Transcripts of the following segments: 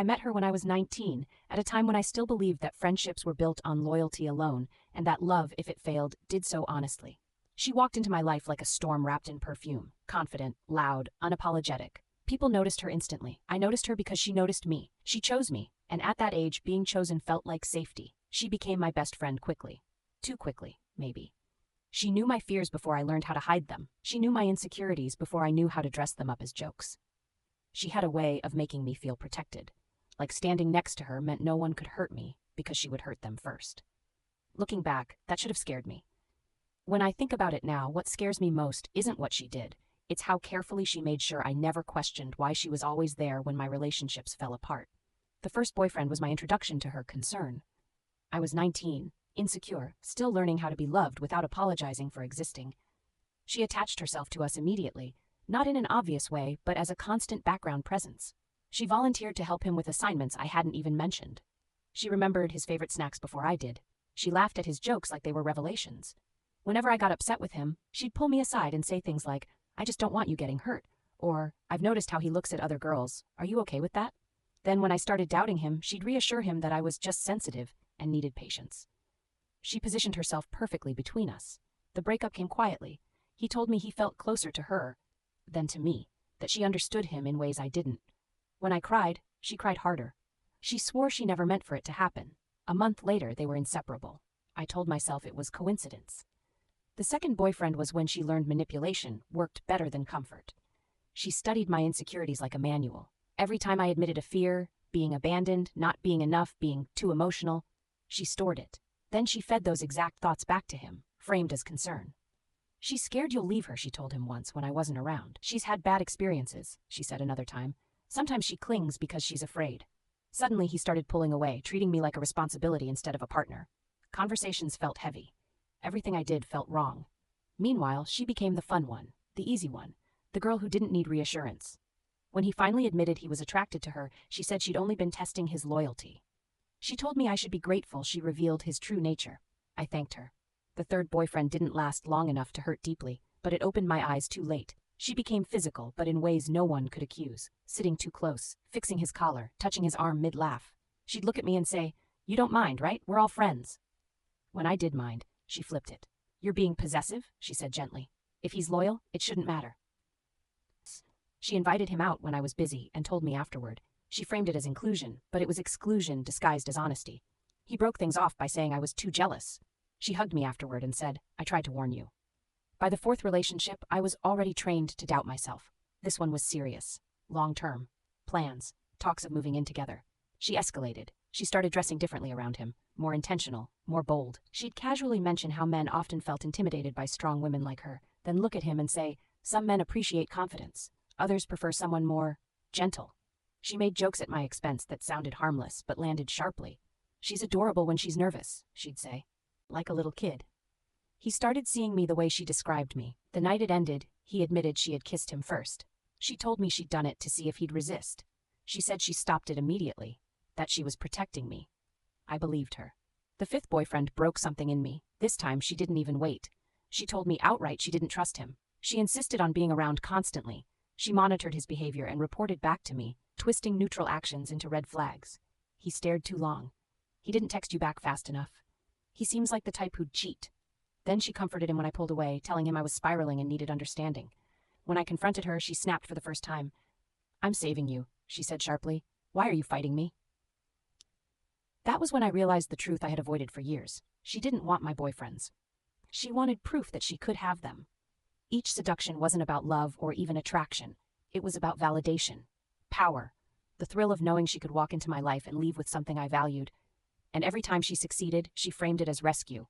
I met her when I was 19, at a time when I still believed that friendships were built on loyalty alone, and that love, if it failed, did so honestly. She walked into my life like a storm wrapped in perfume, confident, loud, unapologetic. People noticed her instantly. I noticed her because she noticed me. She chose me, and at that age, being chosen felt like safety. She became my best friend quickly. Too quickly, maybe. She knew my fears before I learned how to hide them. She knew my insecurities before I knew how to dress them up as jokes. She had a way of making me feel protected. Like standing next to her meant no one could hurt me because she would hurt them first. Looking back, that should have scared me. When I think about it now, what scares me most isn't what she did. It's how carefully she made sure I never questioned why she was always there when my relationships fell apart. The first boyfriend was my introduction to her concern. I was 19, insecure, still learning how to be loved without apologizing for existing. She attached herself to us immediately, not in an obvious way, but as a constant background presence. She volunteered to help him with assignments I hadn't even mentioned. She remembered his favorite snacks before I did. She laughed at his jokes like they were revelations. Whenever I got upset with him, she'd pull me aside and say things like, "I just don't want you getting hurt," or, "I've noticed how he looks at other girls. Are you okay with that?" Then when I started doubting him, she'd reassure him that I was just sensitive and needed patience. She positioned herself perfectly between us. The breakup came quietly. He told me he felt closer to her than to me, that she understood him in ways I didn't. When I cried, she cried harder. She swore she never meant for it to happen. A month later, they were inseparable. I told myself it was coincidence. The second boyfriend was when she learned manipulation worked better than comfort. She studied my insecurities like a manual. Every time I admitted a fear, being abandoned, not being enough, being too emotional, she stored it. Then she fed those exact thoughts back to him, framed as concern. "She's scared you'll leave her," she told him once when I wasn't around. "She's had bad experiences," she said another time. "Sometimes she clings because she's afraid." Suddenly he started pulling away, treating me like a responsibility instead of a partner. Conversations felt heavy. Everything I did felt wrong. Meanwhile, she became the fun one, the easy one, the girl who didn't need reassurance. When he finally admitted he was attracted to her, she said she'd only been testing his loyalty. She told me I should be grateful she revealed his true nature. I thanked her. The third boyfriend didn't last long enough to hurt deeply, but it opened my eyes too late. She became physical, but in ways no one could accuse, sitting too close, fixing his collar, touching his arm mid-laugh. She'd look at me and say, "You don't mind, right? We're all friends." When I did mind, she flipped it. "You're being possessive," she said gently. "If he's loyal, it shouldn't matter." She invited him out when I was busy and told me afterward. She framed it as inclusion, but it was exclusion disguised as honesty. He broke things off by saying I was too jealous. She hugged me afterward and said, "I tried to warn you." By the fourth relationship, I was already trained to doubt myself. This one was serious. Long-term. Plans. Talks of moving in together. She escalated. She started dressing differently around him. More intentional. More bold. She'd casually mention how men often felt intimidated by strong women like her, then look at him and say, "Some men appreciate confidence. Others prefer someone more gentle." She made jokes at my expense that sounded harmless, but landed sharply. "She's adorable when she's nervous," she'd say. Like a little kid. He started seeing me the way she described me. The night it ended, he admitted she had kissed him first. She told me she'd done it to see if he'd resist. She said she stopped it immediately, that she was protecting me. I believed her. The fifth boyfriend broke something in me. This time she didn't even wait. She told me outright she didn't trust him. She insisted on being around constantly. She monitored his behavior and reported back to me, twisting neutral actions into red flags. He stared too long. He didn't text you back fast enough. He seems like the type who'd cheat. Then she comforted him when I pulled away, telling him I was spiraling and needed understanding. When I confronted her, she snapped for the first time. "I'm saving you," she said sharply. "Why are you fighting me?" That was when I realized the truth I had avoided for years. She didn't want my boyfriends. She wanted proof that she could have them. Each seduction wasn't about love or even attraction. It was about validation, power, the thrill of knowing she could walk into my life and leave with something I valued. And every time she succeeded, she framed it as rescue.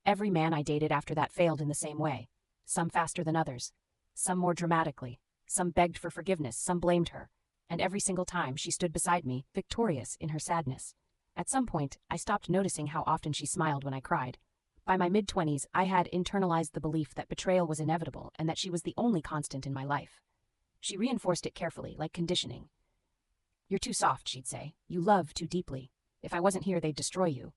Every man I dated after that failed in the same way, some faster than others, some more dramatically, some begged for forgiveness, some blamed her, and every single time she stood beside me, victorious in her sadness. At some point, I stopped noticing how often she smiled when I cried. By my mid-20s, I had internalized the belief that betrayal was inevitable and that she was the only constant in my life. She reinforced it carefully, like conditioning. "You're too soft," she'd say. "You love too deeply. If I wasn't here, they'd destroy you."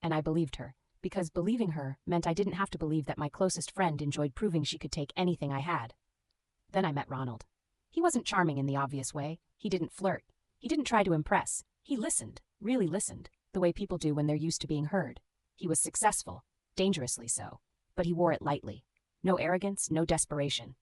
And I believed her, because believing her meant I didn't have to believe that my closest friend enjoyed proving she could take anything I had. Then I met Ronald. He wasn't charming in the obvious way. He didn't flirt. He didn't try to impress. He listened, really listened, the way people do when they're used to being heard. He was successful, dangerously so, but he wore it lightly. No arrogance, no desperation.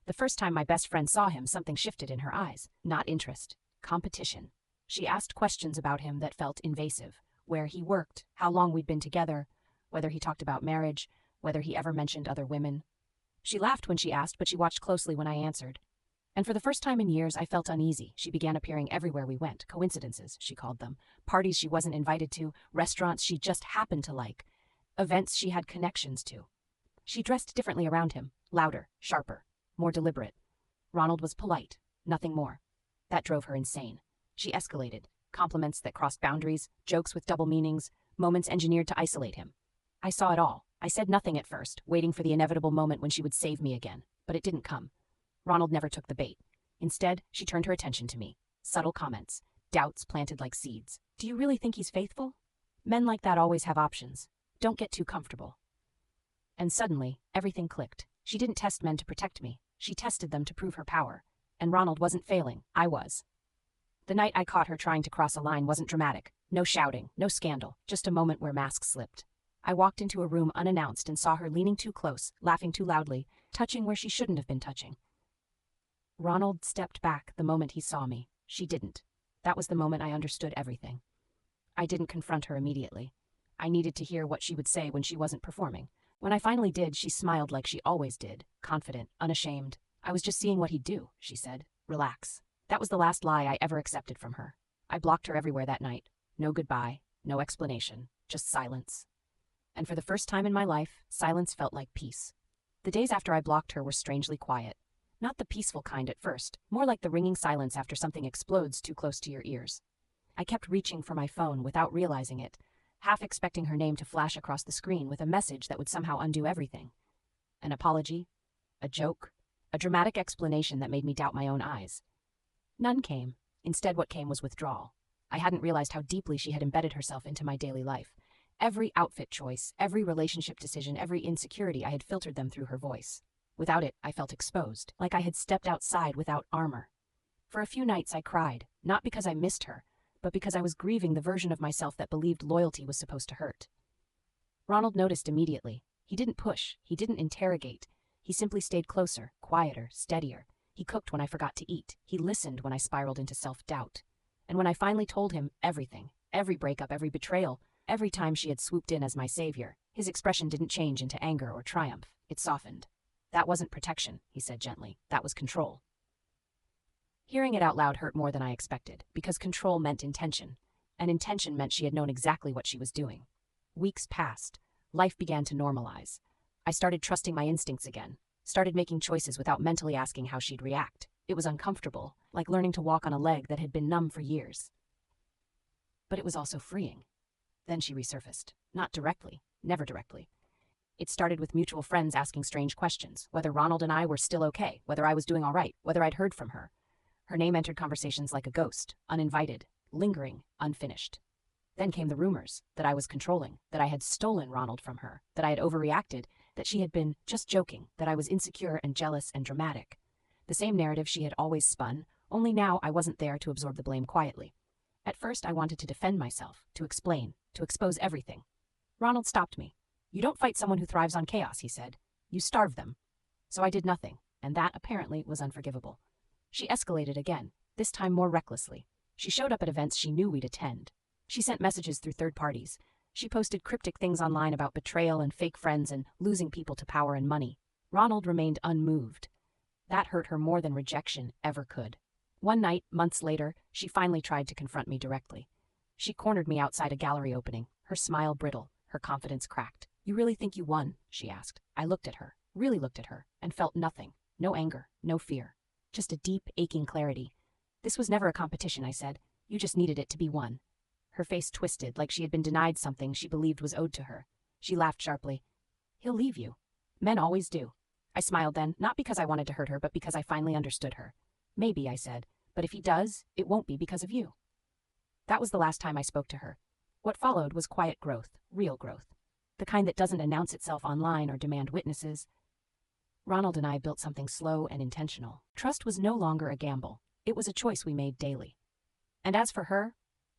The first time my best friend saw him, something shifted in her eyes. Not interest, competition. She asked questions about him that felt invasive. Where he worked, how long we'd been together, whether he talked about marriage, whether he ever mentioned other women. She laughed when she asked, but she watched closely when I answered. And for the first time in years, I felt uneasy. She began appearing everywhere we went. Coincidences, she called them. Parties she wasn't invited to, restaurants she just happened to like, events she had connections to. She dressed differently around him, louder, sharper, more deliberate. Ronald was polite, nothing more. That drove her insane. She escalated, compliments that crossed boundaries, jokes with double meanings, moments engineered to isolate him. I saw it all. I said nothing at first, waiting for the inevitable moment when she would save me again, but it didn't come. Ronald never took the bait. Instead, she turned her attention to me. Subtle comments, doubts planted like seeds. Do you really think he's faithful? Men like that always have options. Don't get too comfortable. And suddenly, everything clicked. She didn't test men to protect me. She tested them to prove her power. And Ronald wasn't failing. I was. The night I caught her trying to cross a line wasn't dramatic. No shouting, no scandal, just a moment where masks slipped. I walked into a room unannounced and saw her leaning too close, laughing too loudly, touching where she shouldn't have been touching. Ronald stepped back the moment he saw me. She didn't. That was the moment I understood everything. I didn't confront her immediately. I needed to hear what she would say when she wasn't performing. When I finally did, she smiled like she always did, confident, unashamed. I was just seeing what he'd do, she said. Relax. That was the last lie I ever accepted from her. I blocked her everywhere that night. No goodbye, no explanation, just silence. And for the first time in my life, silence felt like peace. The days after I blocked her were strangely quiet. Not the peaceful kind at first, more like the ringing silence after something explodes too close to your ears. I kept reaching for my phone without realizing it, half expecting her name to flash across the screen with a message that would somehow undo everything. An apology? A joke? A dramatic explanation that made me doubt my own eyes. None came. Instead, what came was withdrawal. I hadn't realized how deeply she had embedded herself into my daily life. Every outfit choice, every relationship decision, every insecurity, I had filtered them through her voice. Without it, I felt exposed, like I had stepped outside without armor. For a few nights I cried, not because I missed her, but because I was grieving the version of myself that believed loyalty was supposed to hurt. Ronald noticed immediately. He didn't push, he didn't interrogate. He simply stayed closer, quieter, steadier. He cooked when I forgot to eat. He listened when I spiraled into self-doubt. And when I finally told him everything, every breakup, every betrayal, every time she had swooped in as my savior, his expression didn't change into anger or triumph. It softened. That wasn't protection, he said gently. That was control. Hearing it out loud hurt more than I expected, because control meant intention, and intention meant she had known exactly what she was doing. Weeks passed. Life began to normalize. I started trusting my instincts again, started making choices without mentally asking how she'd react. It was uncomfortable, like learning to walk on a leg that had been numb for years. But it was also freeing. Then she resurfaced. Not directly, never directly. It started with mutual friends asking strange questions, whether Ronald and I were still okay, whether I was doing all right, whether I'd heard from her. Her name entered conversations like a ghost, uninvited, lingering, unfinished. Then came the rumors that I was controlling, that I had stolen Ronald from her, that I had overreacted, that she had been just joking, that I was insecure and jealous and dramatic. The same narrative she had always spun, only now I wasn't there to absorb the blame quietly. At first I wanted to defend myself, to explain, to expose everything. Ronald stopped me. You don't fight someone who thrives on chaos, he said. You starve them. So I did nothing, and that apparently was unforgivable. She escalated again, this time more recklessly. She showed up at events she knew we'd attend. She sent messages through third parties. She posted cryptic things online about betrayal and fake friends and losing people to power and money. Ronald remained unmoved. That hurt her more than rejection ever could. One night, months later, she finally tried to confront me directly. She cornered me outside a gallery opening, her smile brittle, her confidence cracked. You really think you won? She asked. I looked at her, really looked at her, and felt nothing. No anger, no fear. Just a deep, aching clarity. This was never a competition, I said. You just needed it to be won. Her face twisted, like she had been denied something she believed was owed to her. She laughed sharply. He'll leave you. Men always do. I smiled then, not because I wanted to hurt her, but because I finally understood her. Maybe, I said, but if he does, it won't be because of you. That was the last time I spoke to her. What followed was quiet growth, real growth. The kind that doesn't announce itself online or demand witnesses. Ronald and I built something slow and intentional. Trust was no longer a gamble. It was a choice we made daily. And as for her,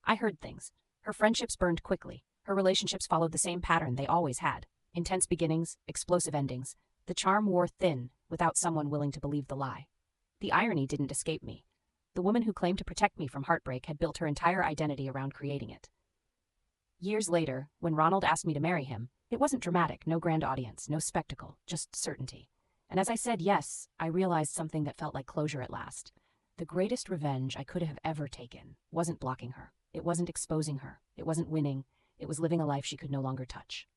I heard things. Her friendships burned quickly. Her relationships followed the same pattern they always had. Intense beginnings, explosive endings. The charm wore thin without someone willing to believe the lie. The irony didn't escape me. The woman who claimed to protect me from heartbreak had built her entire identity around creating it. Years later, when Ronald asked me to marry him, it wasn't dramatic, no grand audience, no spectacle, just certainty. And as I said yes, I realized something that felt like closure at last. The greatest revenge I could have ever taken wasn't blocking her. It wasn't exposing her. It wasn't winning. It was living a life she could no longer touch.